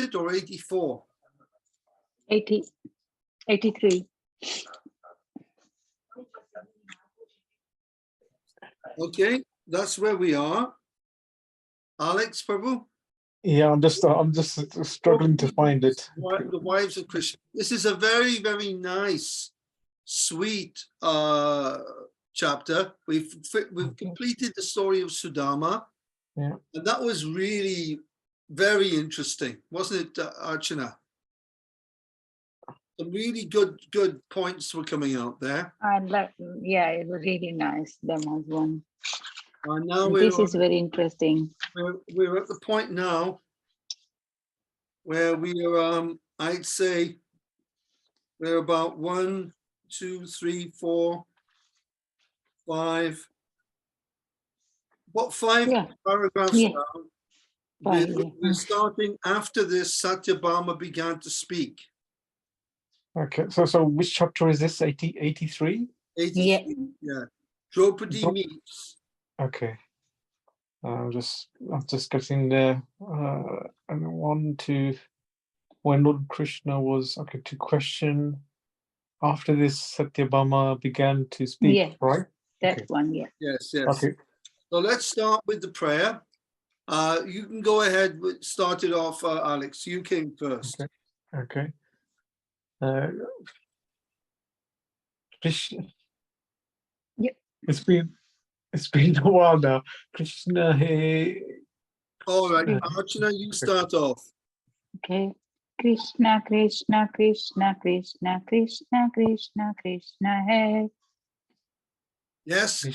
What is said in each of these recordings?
it or 84? 83. Okay, that's where we are. Alex, Prabhu? Yeah, I'm just struggling to find it. The Wives of Krishna. This is a very, very nice, sweet chapter. We've completed the story of Sudama. Yeah. And that was really very interesting, wasn't it, Archana? Some really good points were coming out there. Yeah, it was really nice. That was one. And now This is very interesting. we're at the point now where we are, I'd say we're about 1, 2, 3, 4, 5, what 5 Yeah. paragraphs Yeah. now. 5, We're starting after this. Satyabhama began to speak. Okay, so which chapter is this? 83? 83, yeah. Draupadi meets. Okay. I'm just getting there. And one to when Lord Krishna was to question. After this, Satyabhama began to speak, Yeah. right? That one, yeah. Yes. Okay. So let's start with the prayer. You can go ahead with start it off, Alex. You came first. Okay. Krishna. Yeah. It's been a while now. Krishna, hey. All right, Archana, you start off. Okay. Krishna, Krishna, Krishna, Krishna, Krishna, Krishna, Krishna, hey. Yes.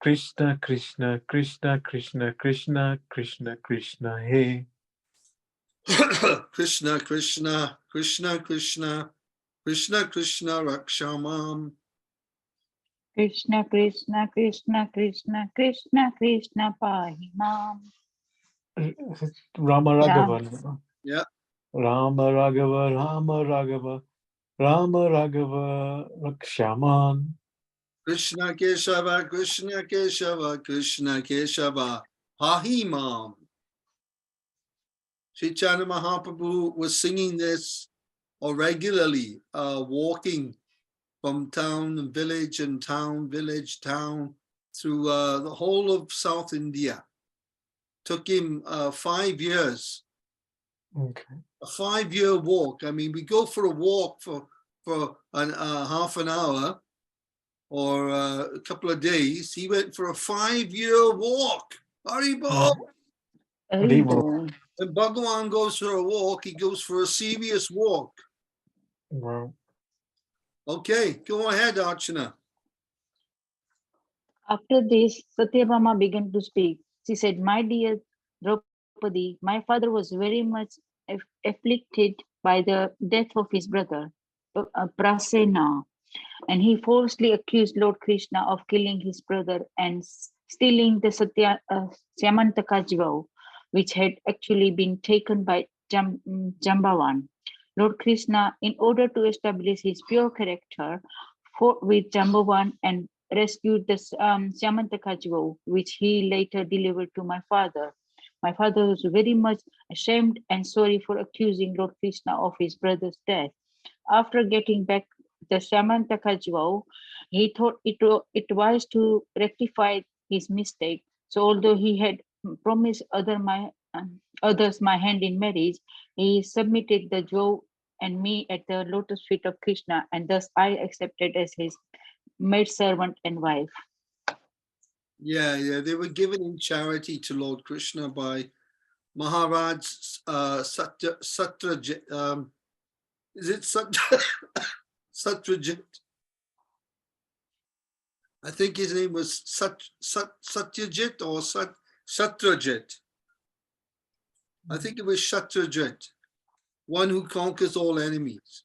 Krishna, Krishna, Krishna, Krishna, Krishna, Krishna, Krishna, hey. Krishna, Krishna, Krishna, Krishna, Krishna, Krishna, Rakshamam. Krishna, Krishna, Krishna, Krishna, Krishna, Krishna, Pahimam. Rama Raghava. Yeah. Rama Raghava, Rama Raghava, Rama Raghava, Rakshaman. Krishna Keshava, Krishna Keshava, Krishna Keshava, Pahimam. Chaitanya Mahaprabhu was singing this regularly, walking from town and village and town, village, town, through the whole of South India. Took him 5 years. Okay. A 5-year walk. I mean, we go for a walk for half an hour or a couple of days. He went for a 5-year walk. Haribol. Haribol. When Bhagawan goes for a walk, he goes for a serious walk. Wow. Okay, go ahead, Archana. After this, Satyabhama began to speak. She said, "My dear Draupadi, my father was very much afflicted by the death of his brother, Prasena, and he falsely accused Lord Krishna of killing his brother and stealing the Syamantaka jewel, which had actually been taken by Jambavan. Lord Krishna, in order to establish his pure character, fought with Jambavan and rescued the Syamantaka jewel, which he later delivered to my father. My father was very much ashamed and sorry for accusing Lord Krishna of his brother's death. After getting back the Syamantaka jewel, he thought it wise to rectify his mistake. So although he had promised others my hand in marriage, he submitted the jewel and me at the lotus feet of Krishna, and thus I accepted as his maidservant and wife. Yeah, they were given in charity to Lord Krishna by Maharaj Satyajit. Is it Satyajit? I think his name was Satyajit or Satyajit. I think it was Satyajit, one who conquers all enemies.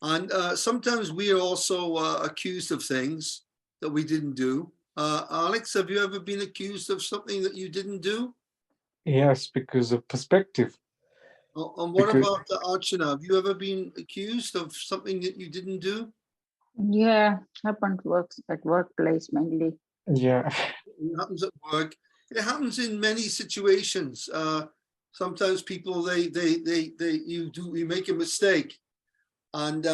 And sometimes we are also accused of things that we didn't do. Alex, have you ever been accused of something that you didn't do? Yes, because of perspective. And what about the Archana? Have you ever been accused of something that you didn't do? Yeah, happened at workplace mainly. Yeah. It happens at work. It happens in many situations. sometimes people you make a mistake, and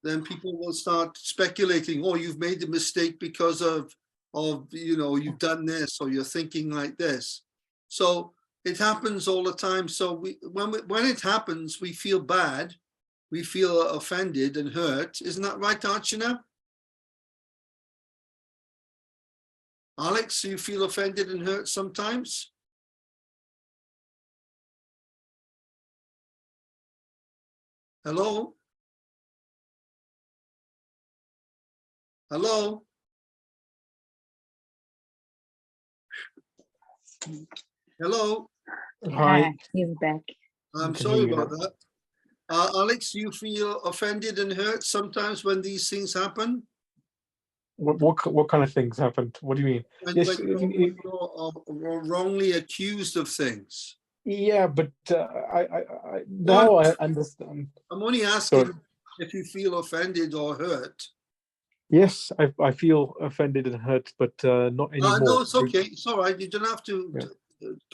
then people will start speculating. Oh, you've made a mistake because of you've done this, or you're thinking like this. So it happens all the time. So when it happens, we feel bad, we feel offended and hurt. Isn't that right, Archana? Alex, you feel offended and hurt sometimes? Hello? Hello? Hello? Hi. He's back. I'm Can sorry hear you about now. that. Alex, you feel offended and hurt sometimes when these things happen? What kind of things happened? What do you mean? When, Yes, when you're wrongly accused of things? yeah, but now I understand. I'm only asking Sorry. if you feel offended or hurt. Yes, I feel offended and hurt, but not anymore. No, it's okay. It's all right. You don't have to,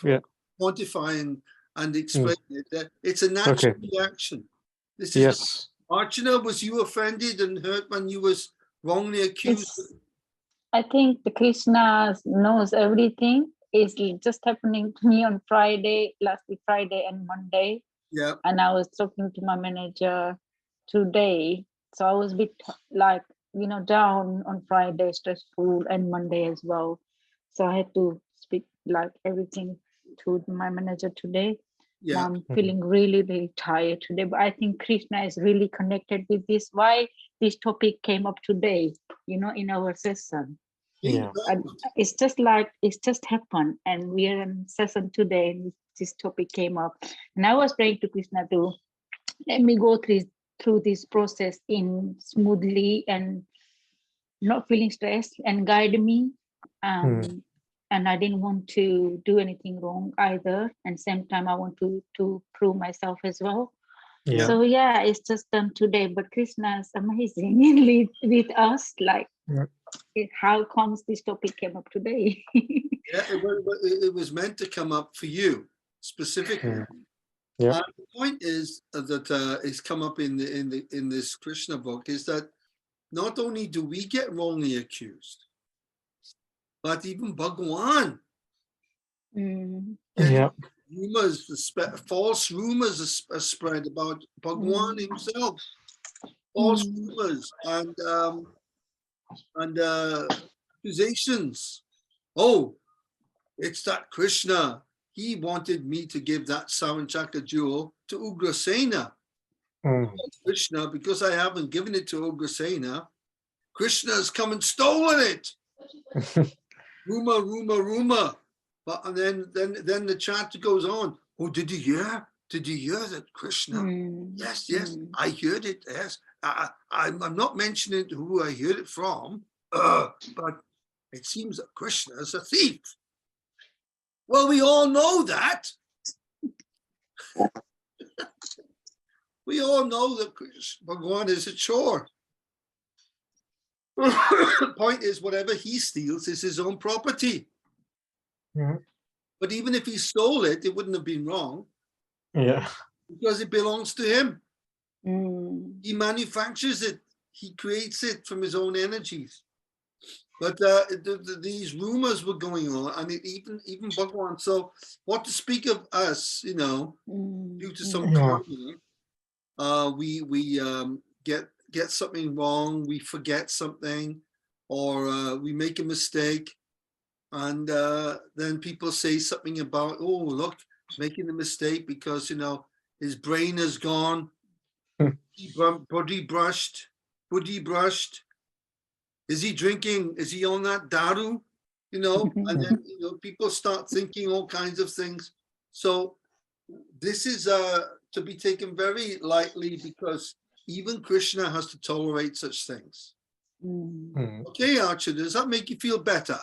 Yeah. quantify and explain it. It's a natural reaction. This is Yes. Archana, was you offended and hurt when you was wrongly accused? I think the Krishna knows everything. It's just happening to me on Friday, last week, Friday and Monday. Yeah. And I was talking to my manager today. So I was a bit like, down on Friday, stressful, and Monday as well. So I had to speak like everything to my manager today. Yeah. I'm feeling really, really tired today, but I think Krishna is really connected with this. Why this topic came up today, in our session. Yeah. And it's just happened, and we are in session today, and this topic came up. And I was praying to Krishna to let me go through this process in smoothly and not feeling stressed, and guide me. And I didn't want to do anything wrong either. And same time, I want to prove myself as well. Yeah. So yeah, it's just done today. But Krishna is amazing with us. Like, how comes this topic came up today? Yeah, it was meant to come up for you specifically. Yeah. The point is that it's come up in this Krishna book is that not only do we get wrongly accused, but even Bhagwan. Yeah. Rumors, false rumors are spread about Bhagwan himself. False rumors and accusations. Oh, it's that Krishna. He wanted me to give that Saranchaka jewel to Ugrasena. Krishna, because I haven't given it to Ugrasena, Krishna has come and stolen it. Rumor. But and then the chant goes on. Oh, did you hear? Did you hear that Krishna? Yes, I heard it. Yes, I'm not mentioning who I heard it from, but it seems that Krishna is a thief. Well, we all know that. We all know that Bhagwan is a chore. The point is, whatever he steals is his own property. But even if he stole it, it wouldn't have been wrong. Yeah. Because it belongs to him. He manufactures it. He creates it from his own energies. But these rumors were going on, and even Bhagwan. So what to speak of us, due to some karma, we get something wrong, we forget something, or we make a mistake, and then people say something about, oh, look, making a mistake because his brain is gone, body brushed. Is he drinking? Is he on that daru? And then people start thinking all kinds of things. So this is to be taken very lightly, because even Krishna has to tolerate such things. Okay, Archana, does that make you feel better?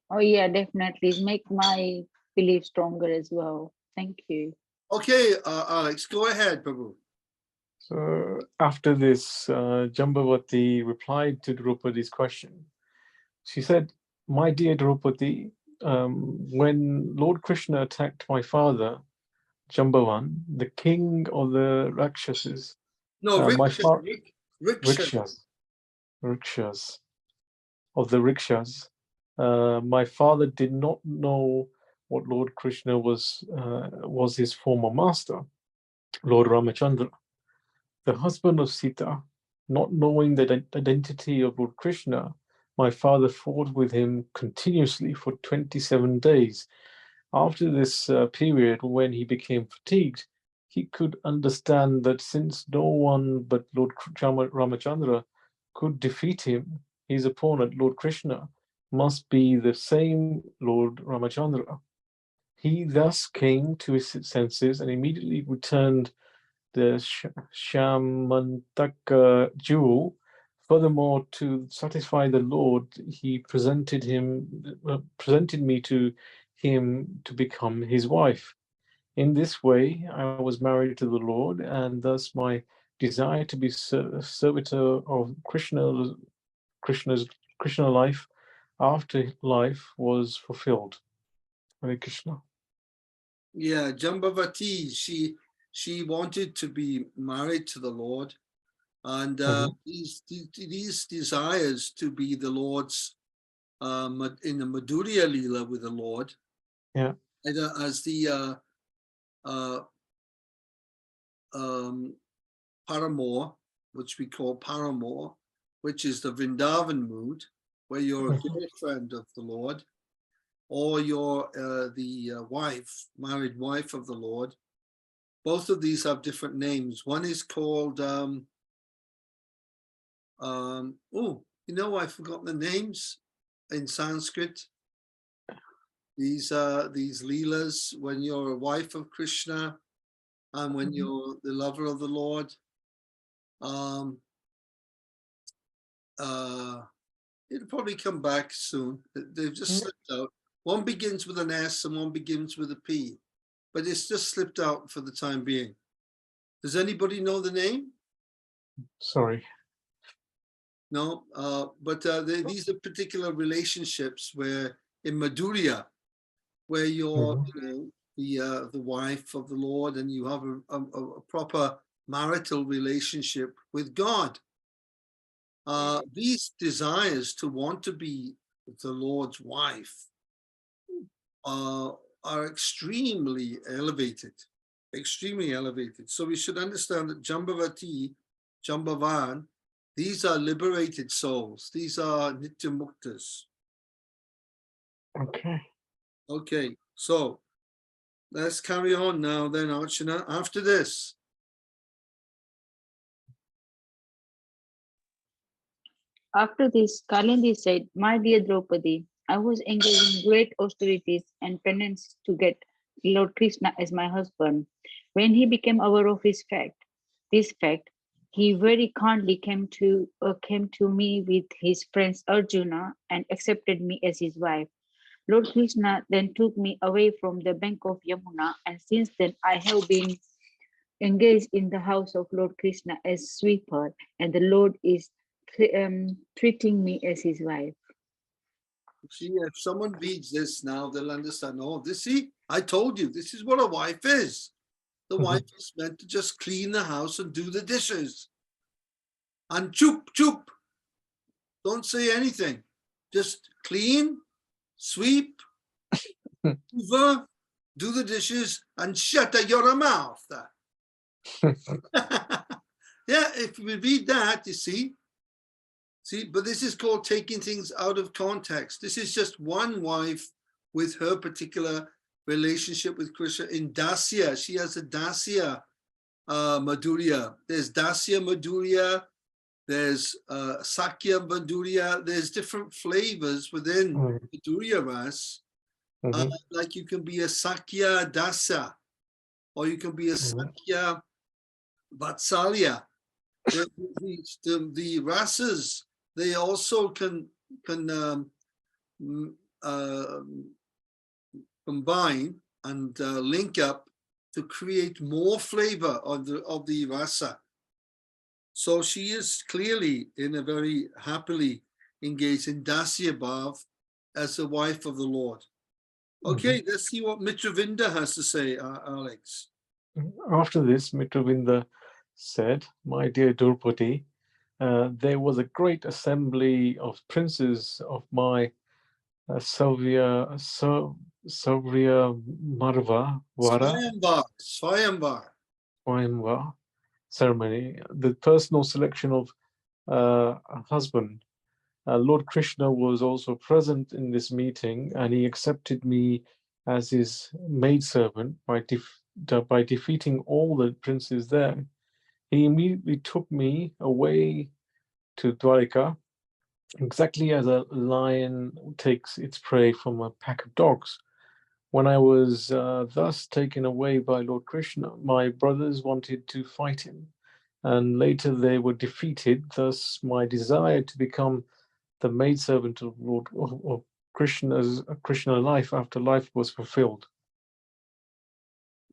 Oh yeah, definitely. Make my belief stronger as well. Thank you. Okay, Alex, go ahead, Prabhu. So after this, Jambavati replied to Draupadi's question. She said, "My dear Draupadi, when Lord Krishna attacked my father, Jambavan, the king of the Rakshasas. No, My rickshaw, rickshaw. Rikshas of the rickshaws. My father did not know what Lord Krishna was his former master, Lord Ramachandra, the husband of Sita. Not knowing the identity of Lord Krishna, my father fought with him continuously for 27 days. After this period, when he became fatigued, he could understand that since no one but Lord Ramachandra could defeat him, his opponent, Lord Krishna, must be the same Lord Ramachandra. He thus came to his senses and immediately returned the Shamantaka jewel. Furthermore, to satisfy the Lord, he presented me to him to become his wife. In this way, I was married to the Lord, and thus my desire to be servitor of Krishna life after life was fulfilled. Hare Krishna. Yeah, Jambavati, she wanted to be married to the Lord, and these desires to be the Lord's in the Madhurya Leela with the Lord, Yeah. as the paramour, which we call paramour, which is the Vrindavan mood, where you're a girlfriend of the Lord, or you're the married wife of the Lord. Both of these have different names. One is called, I've forgotten the names in Sanskrit. These leelas, when you're a wife of Krishna and when you're the lover of the Lord. It'll probably come back soon. They've just slipped out. One begins with an S and one begins with a P, but it's just slipped out for the time being. Does anybody know the name? Sorry. No, but these are particular relationships where in Madhurya, where you're the wife of the Lord and you have a proper marital relationship with God. These desires to want to be the Lord's wife are extremely elevated. So we should understand that Jambavati, Jambavan, these are liberated souls. These are Nitya Muktas. Okay, so let's carry on now then, Archana. After this. After this, Kalindi said, "My dear Draupadi, I was engaged in great austerities and penance to get Lord Krishna as my husband. When he became aware of this fact, he very kindly came to me with his friends Arjuna and accepted me as his wife. Lord Krishna then took me away from the bank of Yamuna, and since then I have been engaged in the house of Lord Krishna as sweeper, and the Lord is treating me as his wife." See, if someone reads this now, they'll understand. Oh, I told you, this is what a wife is. The wife is meant to just clean the house and do the dishes. And choop. Don't say anything. Just clean, sweep, hoover, do the dishes, and shut your mouth. Yeah, if we read that, you see, but this is called taking things out of context. This is just one wife with her particular relationship with Krishna in Dasya. She has a Dasya Madhurya. There's Dasya Madhurya, there's Sakya Madhurya, there's different flavors within Madhurya Ras. Like you can be a Sakya Dasa, or you can be a Sakya Vatsalya. The rasas, they also can combine and link up to create more flavor of the rasa. So she is clearly in a very happily engaged in Dasya Bhav as the wife of the Lord. Okay, let's see what Mitravinda has to say, Alex. After this, Mitravinda said, "My dear Draupadi, there was a great assembly of princes of my Savya Marva Vara Swayamvar, Swayamvar. Swayamvar ceremony, the personal selection of a husband. Lord Krishna was also present in this meeting, and he accepted me as his maidservant by defeating all the princes there. He immediately took me away to Dwarika, exactly as a lion takes its prey from a pack of dogs. When I was thus taken away by Lord Krishna, my brothers wanted to fight him, and later they were defeated. Thus, my desire to become the maidservant of Lord of Krishna life after life was fulfilled.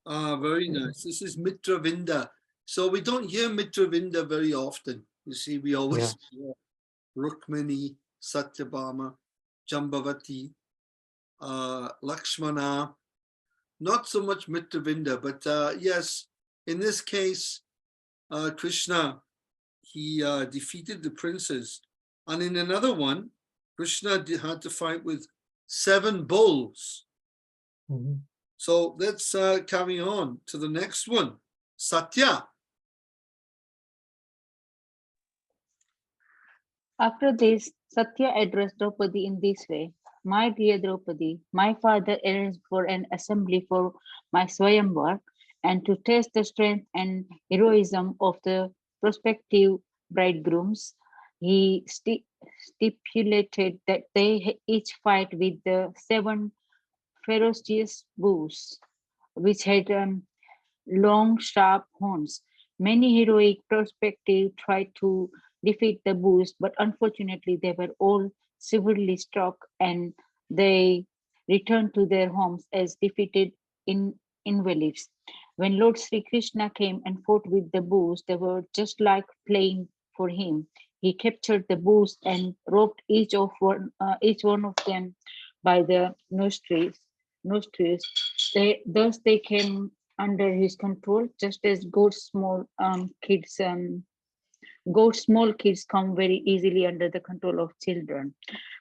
Very nice. This is Mitravinda. So we don't hear Mitravinda very often. You see, we always hear Rukmini, Satyabhama, Jambavati, Lakshmana. Not so much Mitravinda, but yes, in this case, Krishna, he defeated the princes. And in another one, Krishna had to fight with 7 bulls. Mhm. So let's carry on to the next one. Satya. After this, Satya addressed Draupadi in this way. My dear Draupadi, my father arranged for an assembly for my Swayamvar and to test the strength and heroism of the prospective bridegrooms. He stipulated that they each fight with the 7 ferocious bulls, which had long, sharp horns. Many heroic prospective tried to defeat the bulls, but unfortunately they were all severely struck and they returned to their homes as defeated invalids. When Lord Sri Krishna came and fought with the bulls, they were just like playing for him. He captured the bulls and roped each one of them by the nostrils. Thus they came under his control, just as goat small kids come very easily under the control of children.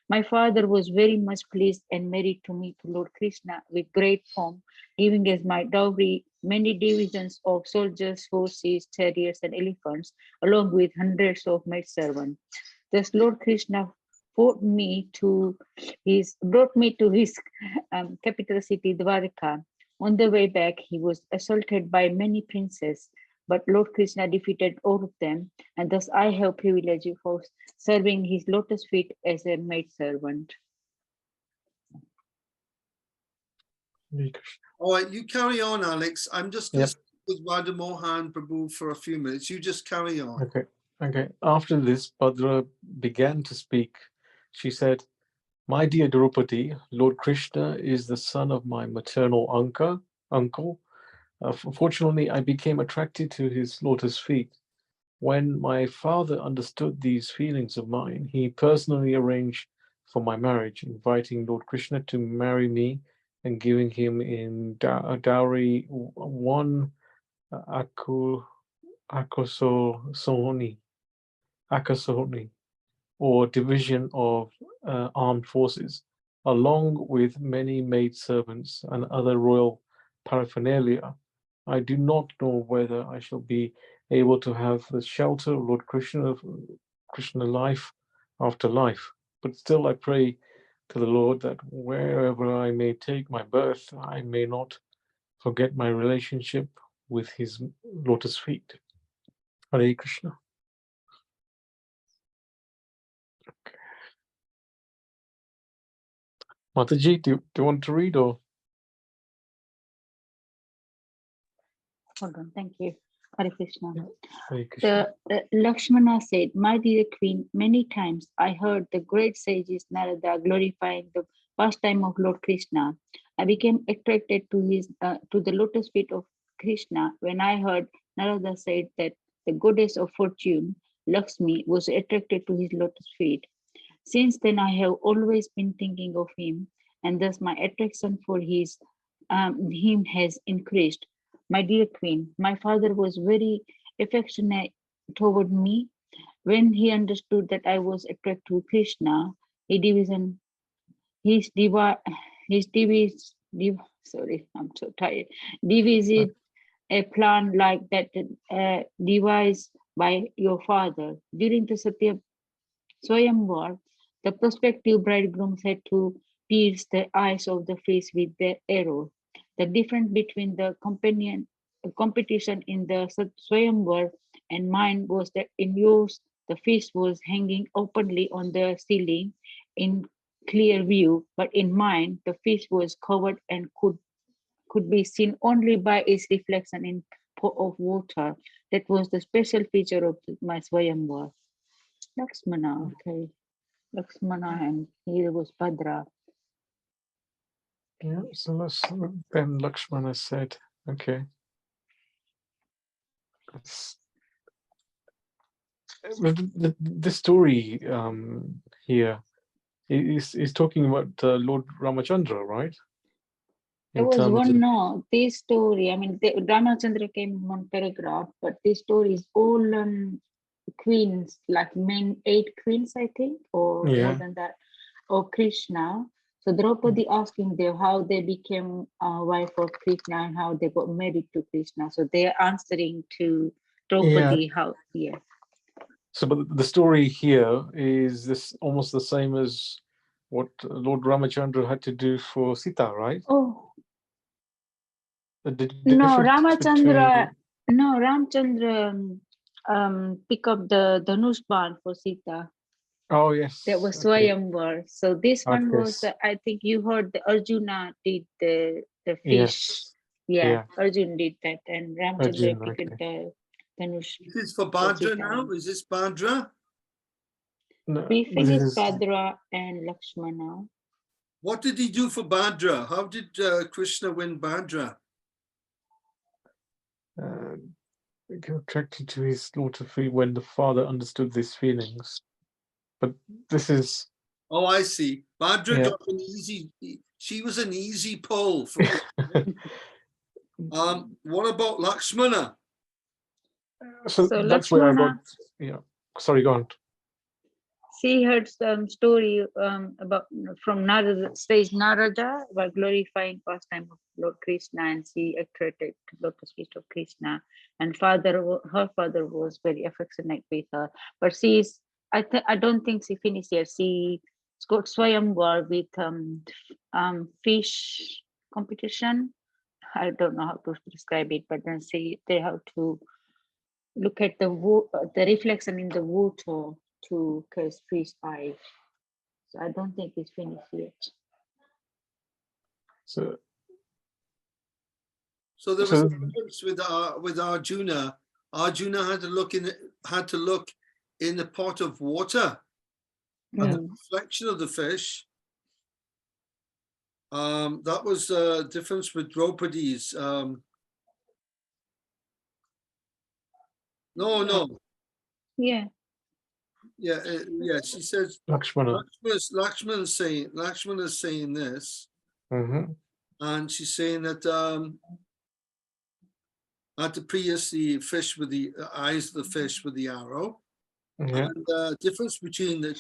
My father was very much pleased and married to me to Lord Krishna with great pomp, giving as my dowry many divisions of soldiers, horses, chariots, and elephants, along with hundreds of maidservants. Thus Lord Krishna brought me to his capital city Dwarka. On the way back, he was assaulted by many princes, but Lord Krishna defeated all of them, and thus I have privilege of serving his lotus feet as a maidservant. Hare Krishna. All right, you carry on, Alex. I'm just going Yep. to stick with Radha Mohan Prabhu for a few minutes. You just carry on. Okay. After this, Bhadra began to speak. She said, "My dear Draupadi, Lord Krishna is the son of my maternal uncle. Fortunately, I became attracted to his lotus feet. When my father understood these feelings of mine, he personally arranged for my marriage, inviting Lord Krishna to marry me and giving him in dowry 1 akasoni, or division of armed forces, along with many maidservants and other royal paraphernalia. I do not know whether I shall be able to have the shelter of Lord Krishna life after life, but still I pray to the Lord that wherever I may take my birth, I may not forget my relationship with his lotus feet." Hare Krishna. Mataji, do you want to read or? Hold on, thank you. Hare Krishna. Hare Krishna. Lakshmana said, My dear queen, many times I heard the great sages Narada glorifying the pastime of Lord Krishna. I became attracted to the lotus feet of Krishna when I heard Narada said that the goddess of fortune, Lakshmi, was attracted to his lotus feet. Since then, I have always been thinking of him, and thus my attraction for him has increased. my dear queen, my father was very affectionate toward me. When he understood that I was attracted to Krishna, he division his divi his divis div, sorry, I'm so tired. Devised a plan like that devised by your father. During the Satya Swayamvar, the prospective bridegrooms had to pierce the eyes of the fish with the arrow. The difference between the competition in the Swayamvar and mine was that in yours, the fish was hanging openly on the ceiling in clear view, but in mine, the fish was covered and could be seen only by its reflection in pot of water. That was the special feature of my Swayamvar. Lakshmana, okay. Lakshmana, and here was Bhadra. Yeah, so then Lakshmana said, okay. The story here is talking about Lord Ramachandra, right? There In was terms one, of, no, this story, I mean, Ramachandra came in one paragraph, but this story is all queens, like 8 queens, I think, or more yeah, than that, or Krishna. So Draupadi asking them how they became wife of Krishna and how they got married to Krishna. So they're answering to Draupadi how, yeah. So, but the story here is this almost the same as what Lord Ramachandra had to do for Sita, right? Oh, The no, difference Ramachandra, between, no, Ramchandra pick up the Dhanush Ban for Sita. oh That yes, was okay, Swayamvar. So this one was, yes, I think you heard the Arjuna did the fish. yes, Yeah, yeah, Arjun did that, and Ramchandra Arjuna, picked okay. the Dhanush This is for for Bhadra Sita. now? Is this Bhadra? No, We this finished is Bhadra and Lakshmana. What did he do for Bhadra? How did Krishna win Bhadra? attracted to his daughter feet when the father understood these feelings. But this is, Oh, I see. Bhadra yeah. got an easy, she was an easy pull for what about Lakshmana? So So that's where I got, Lakshmana, yeah. Sorry, go on. she heard some story about from Narada, stage Narada about glorifying pastime of Lord Krishna, and she attracted to lotus feet of Krishna. And her father was very affectionate with her, but she's I don't think she finished yet. She got Swayamvar with fish competition. I don't know how to describe it, but then they have to look at the reflection in the water to cast fish eyes. So I don't think it's finished yet. So So there was a difference with Arjuna. Arjuna had to look in the pot of water at the reflection of the fish. That was the difference with Draupadi's. No. Yeah. Yeah. She says Lakshmana. Lakshmana's saying this, Mm-hmm. and she's saying that had to pierce the fish with the eyes of the fish with the arrow. Yeah. And the difference between the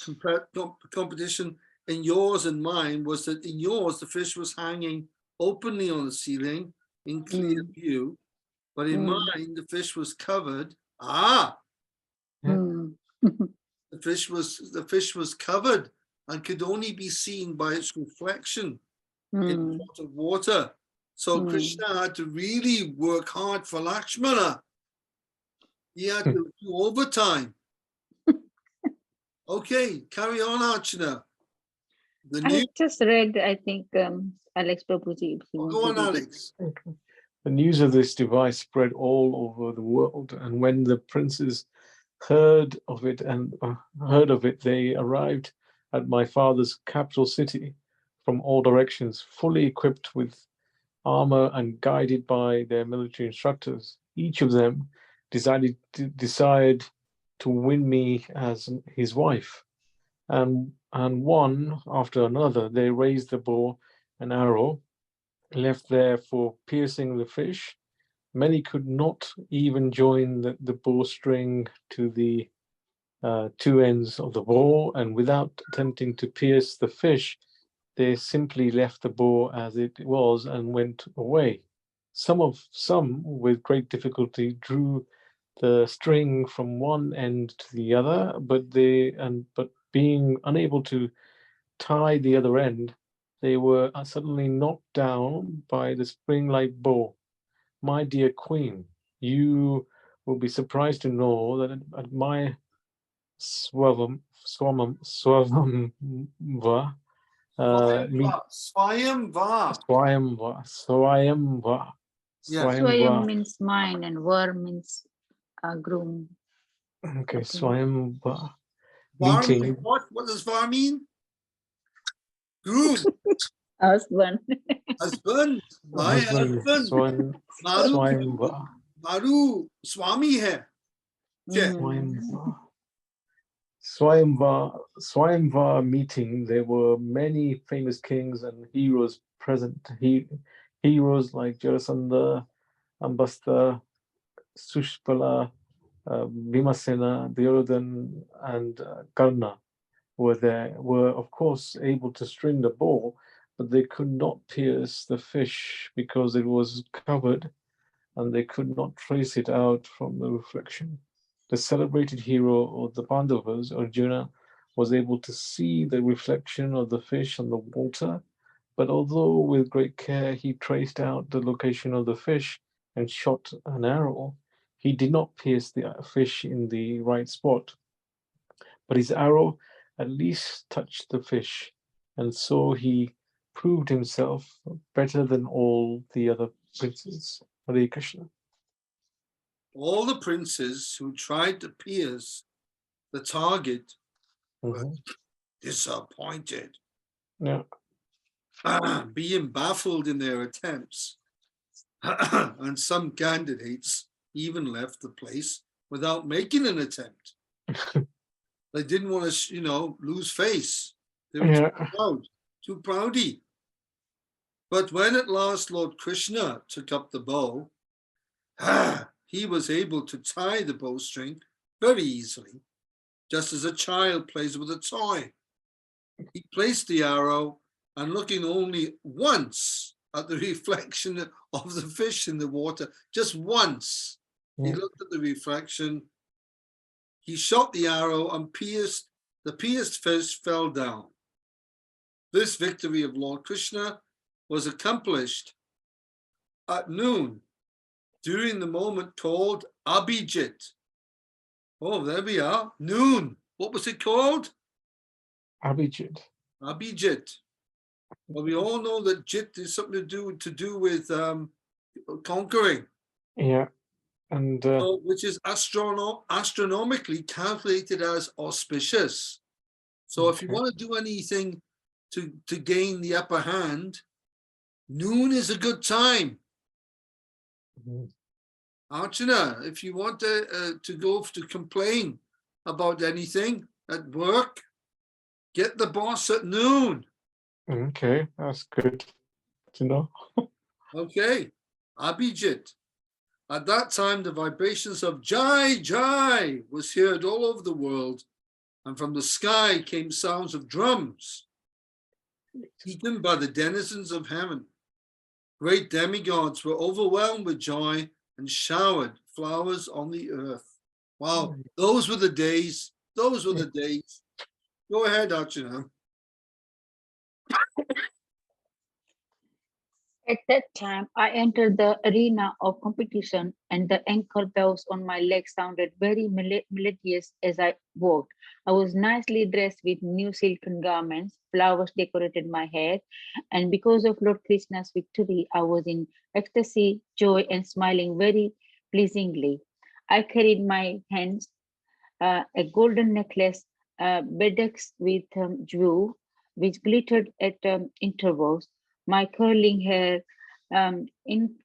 competition in yours and mine was that in yours, the fish was hanging openly on the ceiling in clear view, but in mine, the fish was covered. The fish was covered and could only be seen by its reflection in the pot of water. So Krishna had to really work hard for Lakshmana. He had to do overtime. Okay, carry on, Archana. I just read, I think, Alex Prabhuji. Go on, Alex. Okay. The news of this device spread all over the world, and when the princes heard of it, they arrived at my father's capital city from all directions, fully equipped with armor and guided by their military instructors. Each of them decided to win me as his wife, and one after another they raised the bow and arrow left there for piercing the fish, many could not even join the bowstring to the two ends of the bow, and without attempting to pierce the fish, they simply left the bow as it was and went away. Some with great difficulty drew the string from one end to the other, but being unable to tie the other end, they were suddenly knocked down by the spring-like bow. My dear Queen, you will be surprised to know that at my Swavamva meet Swayamvar. Swayamva. Yeah. Swayam means mine and Var means groom. Okay, Okay. Swayamva Var means meeting. what? What does var mean? Groom, Husband. husband. My husband. Maru, Swayamva. Maru Swami hai. Okay. Swayamva meeting, there were many famous kings and heroes present. Heroes like Jarasandha, Ambasta, Sushpala, Bhimasena, Duryodhan, and Karna were of course able to string the bow, but they could not pierce the fish because it was covered and they could not trace it out from the reflection. The celebrated hero of the Pandavas, Arjuna, was able to see the reflection of the fish on the water, but although with great care he traced out the location of the fish and shot an arrow, he did not pierce the fish in the right spot. But his arrow at least touched the fish, and so he proved himself better than all the other princes. Hare Krishna. All the princes who tried to pierce the target were Mhm. disappointed, Yeah. being baffled in their attempts. And some candidates even left the place without making an attempt. They didn't want to, lose face. They were Yeah. too proudy. But when at last Lord Krishna took up the bow, he was able to tie the bowstring very easily, just as a child plays with a toy. He placed the arrow, and looking only once at the reflection of the fish in the water, just once, he Yeah. looked at the reflection, he shot the arrow, and the pierced fish fell down. This victory of Lord Krishna was accomplished at noon during the moment called Abhijit. Oh, there we are, noon. What was it called? Abhijit. Abhijit. Well, we all know that Jit is something to do with conquering. Yeah. And So, which is astronomically calculated as auspicious. So if you okay. want to do anything to gain the upper hand, noon is a good time. Mhm. Archana, if you want to go to complain about anything at work, get the boss at noon. Okay, that's good to know. Okay, Abhijit. At that time, the vibrations of Jai Jai was heard all over the world, and from the sky came sounds of drums, eaten by the denizens of heaven. Great demigods were overwhelmed with joy and showered flowers on the earth. Wow, those were the days. Those were the days. Go ahead, Archana. At that time, I entered the arena of competition, and the ankle bells on my legs sounded very melodious as I walked. I was nicely dressed with new silken garments, flowers decorated my hair, and because of Lord Krishna's victory, I was in ecstasy, joy, and smiling very pleasingly. I carried in my hands a golden necklace bedecked with jewel, which glittered at intervals. My curling hair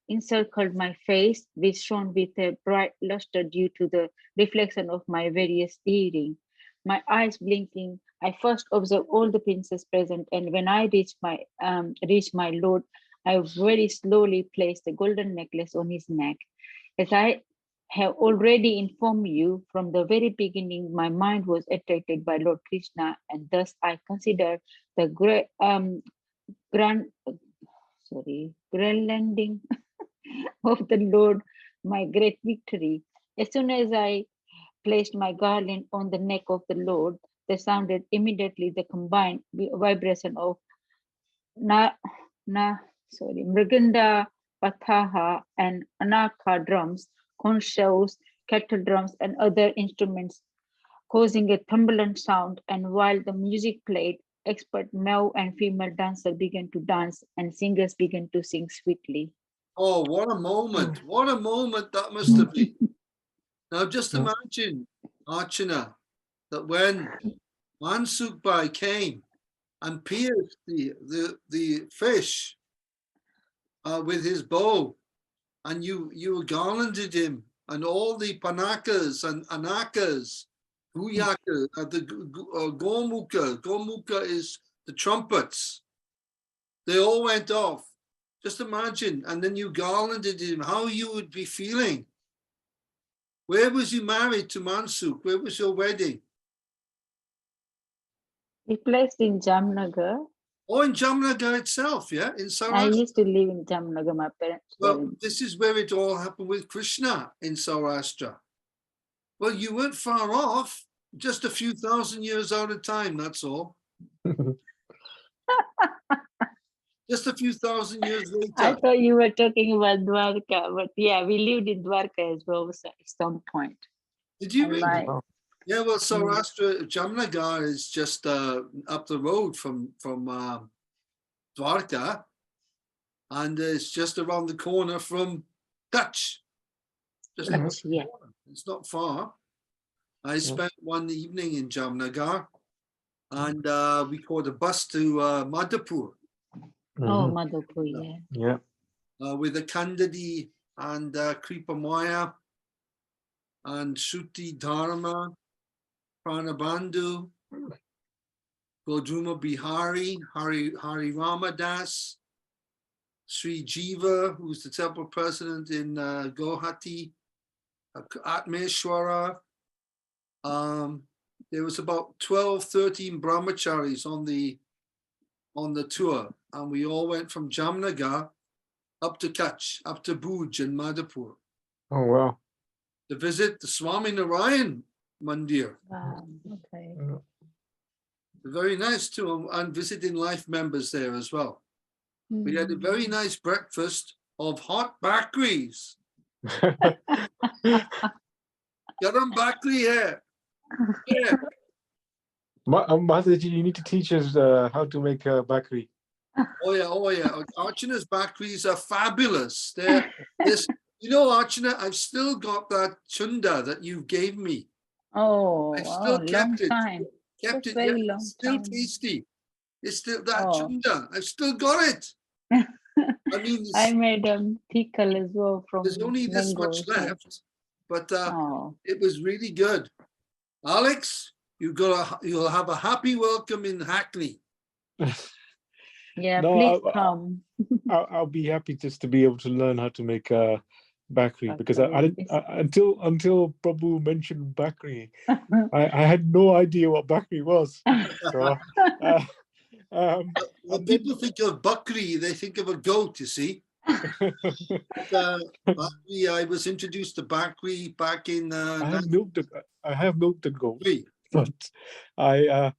encircled my face, which shone with a bright luster due to the reflection of my various earrings. My eyes blinking, I first observed all the princes present, and when I reached my lord, I very slowly placed the golden necklace on his neck. As I have already informed you, from the very beginning, my mind was attracted by Lord Krishna, and thus I considered the grand landing of the Lord my great victory. As soon as I placed my garland on the neck of the Lord, there sounded immediately the combined vibration of Mriganda, Pathaha, and Anaka drums, conch shells, kettle drums, and other instruments, causing a turbulent sound. And while the music played, expert male and female dancers began to dance, and singers began to sing sweetly. Oh, what a moment. What a moment that must have been. Now, just Yeah. imagine, Archana, that when Mansukh came and pierced the fish with his bow, and you garlanded him, and all the panakas and anakas, guyaka, gomukha is the trumpets. They all went off. Just imagine, and then you garlanded him, how you would be feeling. Where was you married to Mansukh? Where was your wedding? He placed in Jamnagar. Oh, in Jamnagar itself, yeah, in I Saurashtra. used to live in Jamnagar. My parents were Well, in. this is where it all happened with Krishna in Saurashtra. Well, you weren't far off, just a few thousand years out of time, that's all. Just a few thousand years I later. thought you were talking about Dwarka, but yeah, we lived in Dwarka as well at some point. Did you And really? my- Yeah, well, Saurashtra, Jamnagar is just up the road from Dwarka, and it's just around the corner from Kutch. Just around Kutch, the yeah. corner. It's not far. I spent one evening in Jamnagar, and we caught a bus to Madhapur Oh, Mhm. Madhopur, yeah. Yeah. with the Kandadi and Kripa Maya and Shruti Dharma, Pranabandhu, Godruma Bihari, Hari Ramadas, Sri Jiva, who's the temple president in Guwahati, Atmeshwara. There was about 12, 13 brahmacharis on the tour, and we all went from Jamnagar up to Kutch, up to Bhuj and Madhapur Oh wow. to visit the Swami Narayan Mandir. Okay. Very nice too, and visiting life members there as well. We had a very nice breakfast of hot bakris. Garam bakri here. Yeah. Mataji, you need to teach us how to make a bakri. Oh yeah. Archana's bakris are fabulous. You know, Archana, I've still got that chunda that you gave me. Oh, I've wow, still long kept it. time. Kept That's it. very Yeah, long it's still time. tasty. It's still that Oh. chunda. I've still got it. I mean, I made pickle as well from there's only this mango. much so- left, but Oh, it was really good. Alex, you'll have a happy welcome in Hackney. yeah, No, please come. I'll be happy just to be able to learn how to make a bakri because I Bakri, didn't until Prabhu mentioned bakri, I had no idea what bakri was. So, When and then- people think of Bakri, they think of a goat, you see. Bakri, I was introduced to Bakri back in I have milked a goat, 93. but I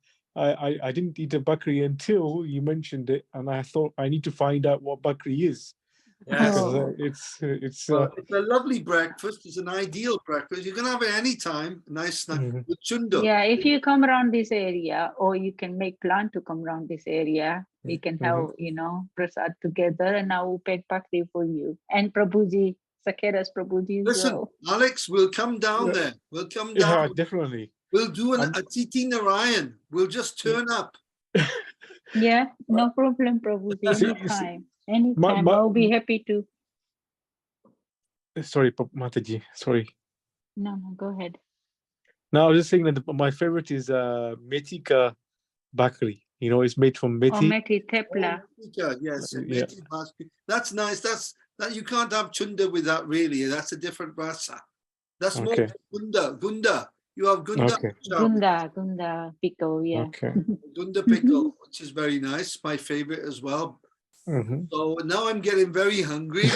didn't eat a bakri until you mentioned it, and I thought I need to find out what bakri is. Yes. Because, Oh. it's Well, it's a lovely breakfast. It's an ideal breakfast. You can have it anytime. Nice snack Mhm. with chunda. Yeah, if you come around this area, or you can make plan to come around this area, we can have, prasad together, and I will pack pakri for you. And Prabhuji, Sakera's Prabhuji as Listen, well. Alex, we'll come down Yeah. there. We'll come Yeah, down. definitely. We'll do I'm- a Titi Narayan. We'll just turn up. Yeah, no problem, Prabhuji. See- Anytime. Anytime. I'll be happy to. Sorry, Mataji. Sorry. No, go ahead. No, I was just saying that my favorite is methi ka bakri. It's made from Oh, methi. Meti Tepla. Yes, Yeah. that's nice. that you can't have Chunda with that really. That's a different rasa. That's more Okay. Gunda. You have Gunda. Okay. Gunda pickle, yeah. Okay. Gunda pickle, which is very nice. My favorite as well. Mhm. So now I'm getting very hungry.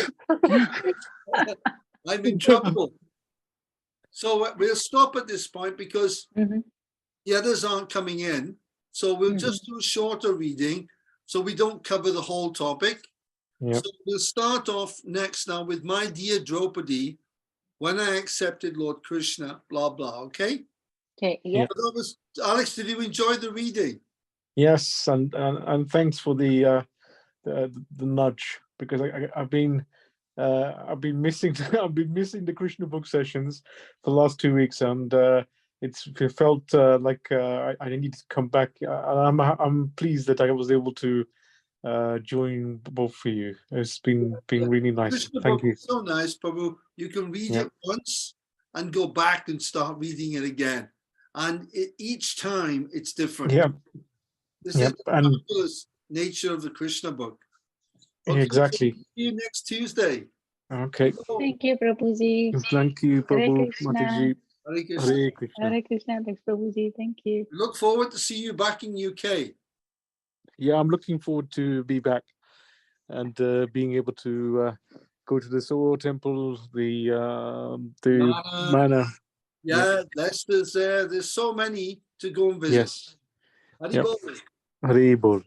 I'm in trouble. So we'll stop at this point because Mhm. the others aren't coming in. So we'll Mhm. just do a shorter reading so we don't cover the whole topic. Yep. So we'll start off next now with my dear Draupadi, when I accepted Lord Krishna, blah, blah, okay? Okay, yeah. But that was, Alex, did you enjoy the reading? Yes, and thanks for the nudge, because I've been missing I've been missing the Krishna book sessions for the last 2 weeks, and it felt like I needed to come back. I'm pleased that I was able to join both for you. It's been really nice. Krishna Thank book you. is so nice, Prabhu. You can read Yeah. it once and go back and start reading it again. And each time it's different. Yeah. This Yep. is the And marvelous nature of the Krishna book. Okay, so exactly. see you next Tuesday. Okay. Thank you, Prabhuji. Thank you, Hare Prabhu Krishna. Mataji. Hare Krishna. Hare Krishna. Hare Krishna. Thanks, Prabhuji. Thank you. Look forward to see you back in UK. Yeah, I'm looking forward to be back and being able to go to the Soho Temple, the Nana. manor. Yeah, Leicester's there. There's so many to go and visit. Yes. Yep. Haribol. Hare Bol.